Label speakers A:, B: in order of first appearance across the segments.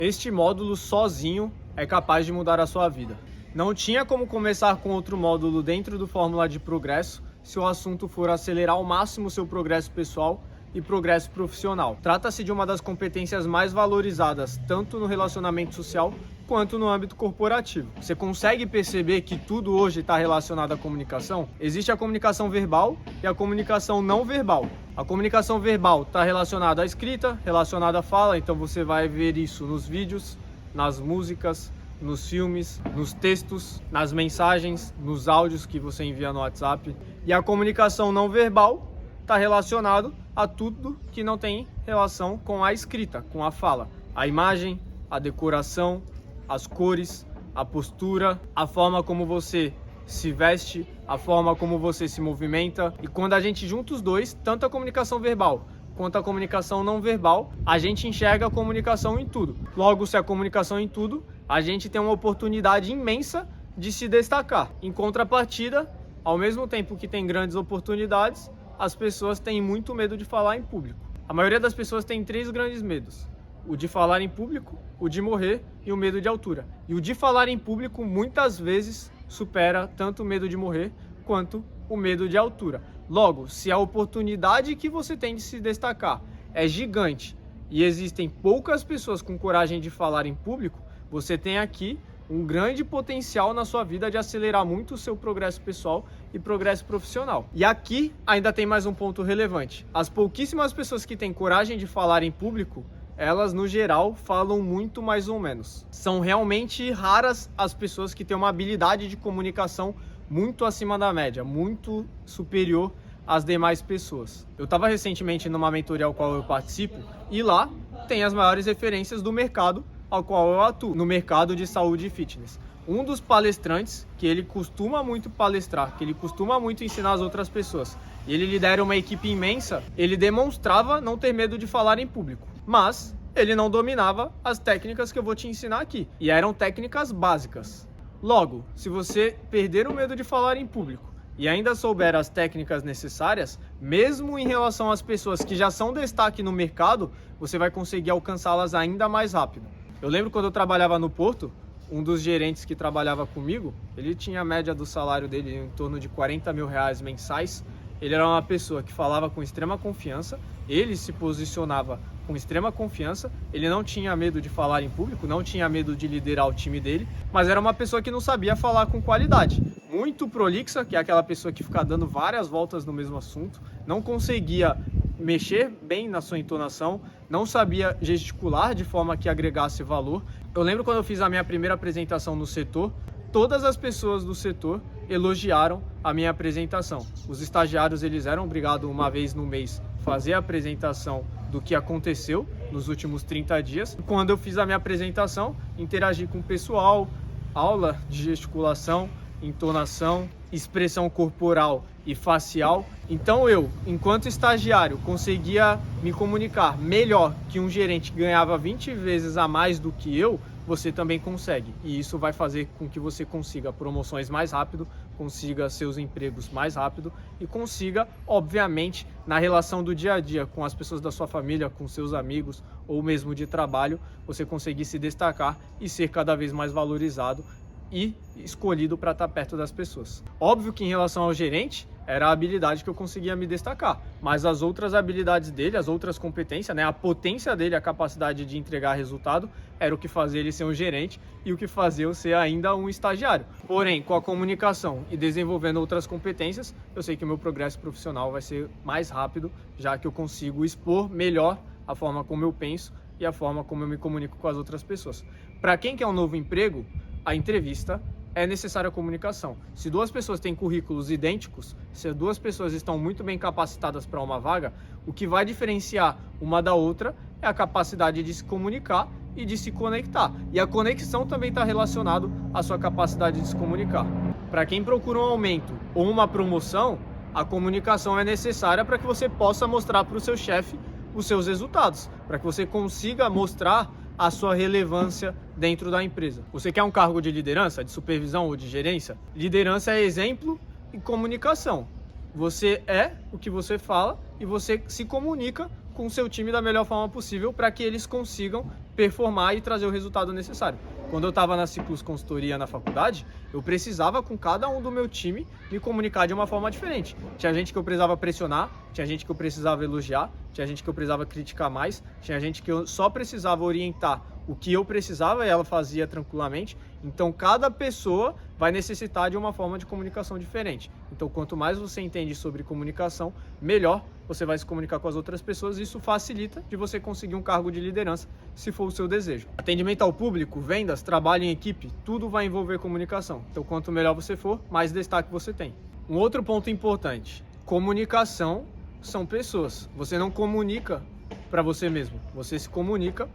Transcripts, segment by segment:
A: Este módulo sozinho é capaz de mudar a sua vida. Não tinha como começar com outro módulo dentro do Fórmula de Progresso se o assunto for acelerar ao máximo seu progresso pessoal e progresso profissional. Trata-se de uma das competências mais valorizadas, tanto no relacionamento social quanto no âmbito corporativo. Você consegue perceber que tudo hoje está relacionado à comunicação? Existe a comunicação verbal e a comunicação não verbal. A comunicação verbal está relacionada à escrita, relacionada à fala, então você vai ver isso nos vídeos, nas músicas, nos filmes, nos textos, nas mensagens, nos áudios que você envia no WhatsApp. E a comunicação não verbal está relacionado a tudo que não tem relação com a escrita, com a fala. A imagem, a decoração, as cores, a postura, a forma como você se veste, a forma como você se movimenta. E quando a gente junta os dois, tanto a comunicação verbal quanto a comunicação não verbal, a gente enxerga a comunicação em tudo. Logo, se a comunicação em tudo, a gente tem uma oportunidade imensa de se destacar. Em contrapartida, ao mesmo tempo que tem grandes oportunidades, as pessoas têm muito medo de falar em público. A maioria das pessoas tem 3 grandes medos: o de falar em público, o de morrer e o medo de altura. E o de falar em público muitas vezes supera tanto o medo de morrer quanto o medo de altura. Logo, se a oportunidade que você tem de se destacar é gigante e existem poucas pessoas com coragem de falar em público, você tem aqui um grande potencial na sua vida de acelerar muito o seu progresso pessoal e progresso profissional. E aqui ainda tem mais um ponto relevante. As pouquíssimas pessoas que têm coragem de falar em público, elas no geral falam muito mais ou menos. São realmente raras as pessoas que têm uma habilidade de comunicação muito acima da média, muito superior às demais pessoas. Eu estava recentemente numa mentoria ao qual eu participo e lá tem as maiores referências do mercado ao qual eu atuo, no mercado de saúde e fitness. Um dos palestrantes, que ele costuma muito palestrar, que ele costuma muito ensinar as outras pessoas, e ele lidera uma equipe imensa, ele demonstrava não ter medo de falar em público, mas ele não dominava as técnicas que eu vou te ensinar aqui, e eram técnicas básicas. Logo, se você perder o medo de falar em público e ainda souber as técnicas necessárias, mesmo em relação às pessoas que já são destaque no mercado, você vai conseguir alcançá-las ainda mais rápido. Eu lembro quando eu trabalhava no Porto, um dos gerentes que trabalhava comigo, ele tinha a média do salário dele em torno de 40 mil reais mensais. Ele era uma pessoa que falava com extrema confiança, ele se posicionava com extrema confiança, ele não tinha medo de falar em público, não tinha medo de liderar o time dele, mas era uma pessoa que não sabia falar com qualidade. Muito prolixa, que é aquela pessoa que fica dando várias voltas no mesmo assunto, não conseguia mexer bem na sua entonação, não sabia gesticular de forma que agregasse valor. Eu lembro quando eu fiz a minha primeira apresentação no setor, todas as pessoas do setor elogiaram a minha apresentação. Os estagiários, eles eram obrigados uma vez no mês fazer a apresentação do que aconteceu nos últimos 30 dias. Quando eu fiz a minha apresentação, interagi com o pessoal, aula de gesticulação, entonação, expressão corporal e facial. Então eu, enquanto estagiário, conseguia me comunicar melhor que um gerente que ganhava 20 vezes a mais do que eu, você também consegue. E isso vai fazer com que você consiga promoções mais rápido, consiga seus empregos mais rápido e consiga, obviamente, na relação do dia a dia com as pessoas da sua família, com seus amigos ou mesmo de trabalho, você conseguir se destacar e ser cada vez mais valorizado e escolhido para estar perto das pessoas. Óbvio que em relação ao gerente, era a habilidade que eu conseguia me destacar, mas as outras habilidades dele, as outras competências, né, a potência dele, a capacidade de entregar resultado, era o que fazia ele ser um gerente e o que fazia eu ser ainda um estagiário. Porém, com a comunicação e desenvolvendo outras competências, eu sei que o meu progresso profissional vai ser mais rápido, já que eu consigo expor melhor a forma como eu penso e a forma como eu me comunico com as outras pessoas. Para quem quer um novo emprego, a entrevista é necessária a comunicação. Se 2 pessoas têm currículos idênticos, se 2 pessoas estão muito bem capacitadas para uma vaga, o que vai diferenciar uma da outra é a capacidade de se comunicar e de se conectar. E a conexão também está relacionado à sua capacidade de se comunicar. Para quem procura um aumento ou uma promoção, a comunicação é necessária para que você possa mostrar para o seu chefe os seus resultados, para que você consiga mostrar a sua relevância dentro da empresa. Você quer um cargo de liderança, de supervisão ou de gerência? Liderança é exemplo e comunicação. Você é o que você fala e você se comunica com o seu time da melhor forma possível para que eles consigam performar e trazer o resultado necessário. Quando eu estava na Ciclus Consultoria na faculdade, eu precisava com cada um do meu time me comunicar de uma forma diferente. Tinha gente que eu precisava pressionar, tinha gente que eu precisava elogiar, tinha gente que eu precisava criticar mais, tinha gente que eu só precisava orientar o que eu precisava e ela fazia tranquilamente. Então cada pessoa vai necessitar de uma forma de comunicação diferente. Então quanto mais você entende sobre comunicação, melhor você vai se comunicar com as outras pessoas. Isso facilita de você conseguir um cargo de liderança, se for o seu desejo. Atendimento ao público, vendas, trabalho em equipe, tudo vai envolver comunicação. Então quanto melhor você for, mais destaque você tem. Um outro ponto importante, comunicação são pessoas. Você não comunica para você mesmo, você se comunica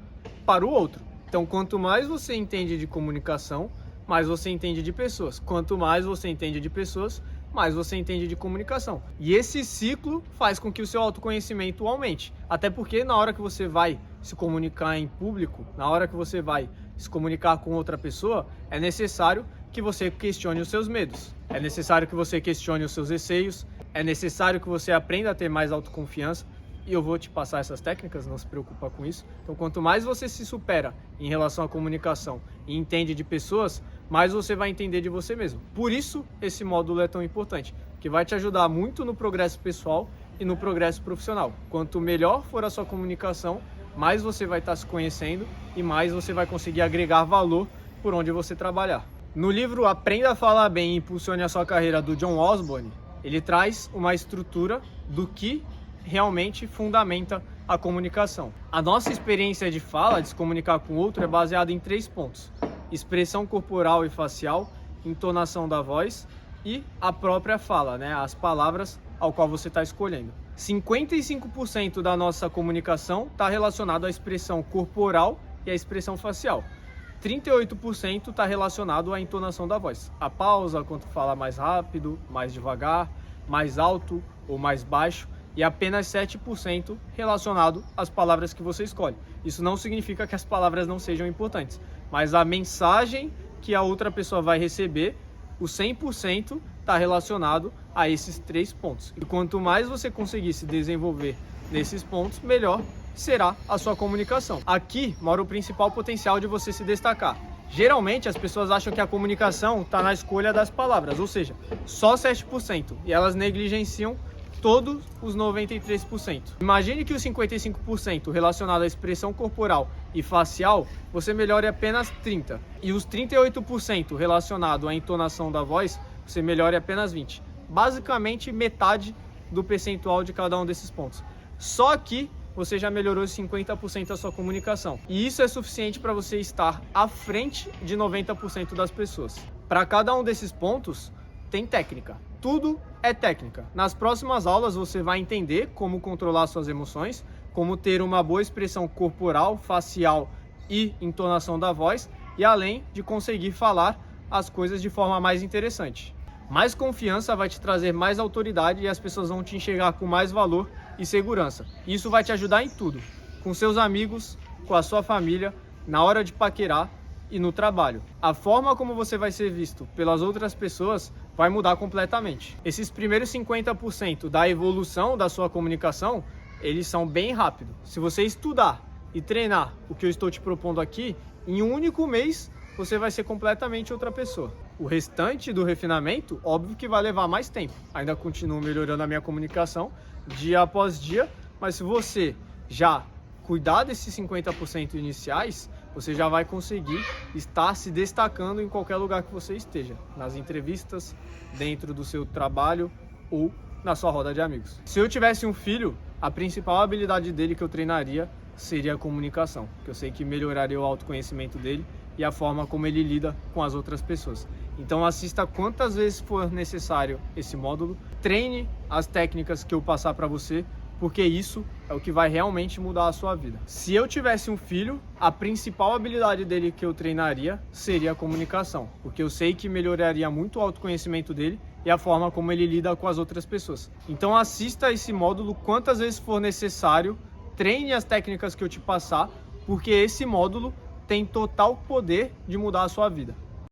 A: para o outro. Então, quanto mais você entende de comunicação, mais você entende de pessoas. Quanto mais você entende de pessoas, mais você entende de comunicação. E esse ciclo faz com que o seu autoconhecimento aumente. Até porque na hora que você vai se comunicar em público, na hora que você vai se comunicar com outra pessoa, é necessário que você questione os seus medos. É necessário que você questione os seus receios. É necessário que você aprenda a ter mais autoconfiança. E eu vou te passar essas técnicas, não se preocupa com isso. Então, quanto mais você se supera em relação à comunicação e entende de pessoas, mais você vai entender de você mesmo. Por isso, esse módulo é tão importante, que vai te ajudar muito no progresso pessoal e no progresso profissional. Quanto melhor for a sua comunicação, mais você vai estar se conhecendo e mais você vai conseguir agregar valor por onde você trabalhar. No livro Aprenda a Falar Bem e Impulsione a Sua Carreira, do John Osborne, ele traz uma estrutura do que realmente fundamenta a comunicação. A nossa experiência de fala, de se comunicar com o outro, é baseada em 3 pontos: expressão corporal e facial, entonação da voz e a própria fala, né? As palavras ao qual você está escolhendo. 55% da nossa comunicação está relacionado à expressão corporal e à expressão facial. 38% está relacionado à entonação da voz. A pausa, quando fala mais rápido, mais devagar, mais alto ou mais baixo. E apenas 7% relacionado às palavras que você escolhe. Isso não significa que as palavras não sejam importantes, mas a mensagem que a outra pessoa vai receber, o 100% está relacionado a esses 3 pontos. E quanto mais você conseguir se desenvolver nesses pontos, melhor será a sua comunicação. Aqui mora o principal potencial de você se destacar. Geralmente as pessoas acham que a comunicação está na escolha das palavras, ou seja, só 7%, e elas negligenciam todos os 93%. Imagine que os 55% relacionado à expressão corporal e facial, você melhore apenas 30%. E os 38% relacionado à entonação da voz, você melhore apenas 20%. Basicamente metade do percentual de cada um desses pontos. Só que você já melhorou 50% da sua comunicação. E isso é suficiente para você estar à frente de 90% das pessoas. Para cada um desses pontos, tem técnica. Tudo é técnica. Nas próximas aulas você vai entender como controlar suas emoções, como ter uma boa expressão corporal, facial e entonação da voz, e além de conseguir falar as coisas de forma mais interessante. Mais confiança vai te trazer mais autoridade e as pessoas vão te enxergar com mais valor e segurança. Isso vai te ajudar em tudo, com seus amigos, com a sua família, na hora de paquerar e no trabalho. A forma como você vai ser visto pelas outras pessoas vai mudar completamente. Esses primeiros 50% da evolução da sua comunicação, eles são bem rápidos. Se você estudar e treinar o que eu estou te propondo aqui, em um único mês você vai ser completamente outra pessoa. O restante do refinamento, óbvio que vai levar mais tempo. Ainda continuo melhorando a minha comunicação dia após dia, mas se você já cuidar desses 50% iniciais, você já vai conseguir estar se destacando em qualquer lugar que você esteja, nas entrevistas, dentro do seu trabalho ou na sua roda de amigos. Se eu tivesse um filho, a principal habilidade dele que eu treinaria seria a comunicação, que eu sei que melhoraria o autoconhecimento dele e a forma como ele lida com as outras pessoas. Então assista quantas vezes for necessário esse módulo, treine as técnicas que eu passar para você, porque isso é o que vai realmente mudar a sua vida. Se eu tivesse um filho, a principal habilidade dele que eu treinaria seria a comunicação, porque eu sei que melhoraria muito o autoconhecimento dele e a forma como ele lida com as outras pessoas. Então assista esse módulo quantas vezes for necessário, treine as técnicas que eu te passar, porque esse módulo tem total poder de mudar a sua vida.